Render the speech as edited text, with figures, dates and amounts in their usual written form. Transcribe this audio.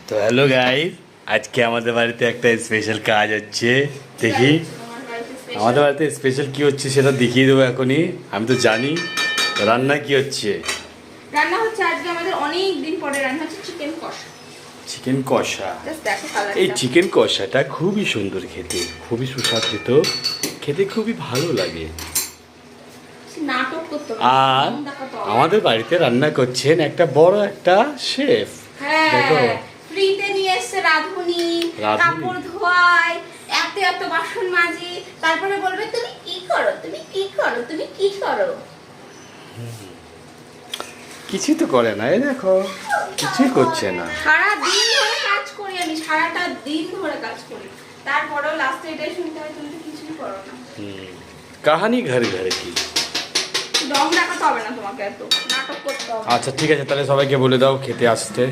তো hello guys, আজকে আমাদের বাড়িতে একটা স্পেশাল কাজ হচ্ছে। দেখি আমাদের বাড়িতে স্পেশাল কি হচ্ছে সেটা দেখিয়ে দেবো এখনই। আমি তো জানি রান্না কি হচ্ছে। রান্না হচ্ছে আজকে আমাদের অনেক দিন পরে রান্না হচ্ছে চিকেন কষা। চিকেন কষা। জাস্ট দেখো কালারটা। এই চিকেন কষাটা খুবই সুন্দর খেতে, খুবই সুস্বাদু, খেতে খুবই ভালো লাগে। নাটক করতে হবে, আর নাম দেখাতে হবে। আমাদের বাড়িতে রান্না করছেন একটা বড় একটা শেফ। দেখো হ্যাঁ, ফ্রিতে নিয়ে এসেছে রাঁধুনি, কাপড় ধোয়ায়, এত এত বাসন মাজি, তারপরে বলবে তুমি কি করো, তুমি কি করো, তুমি কি করো। কিছুই তো করে না, এই দেখো কিছুই করছে না। সারা দিন ধরে কাজ করি আমি, সারাটা দিন ধরে কাজ করি, তারপরেও লাস্টে এটাই শুনতে হয় তুমি তো কিছুই করো না। কাহানি ঘর ঘর কি। দম দেখাতে হবে না তোমাকে, এত নাটক করতে হবে। আচ্ছা ঠিক আছে, তাহলে সবাইকে বলে দাও খেতে আসতে।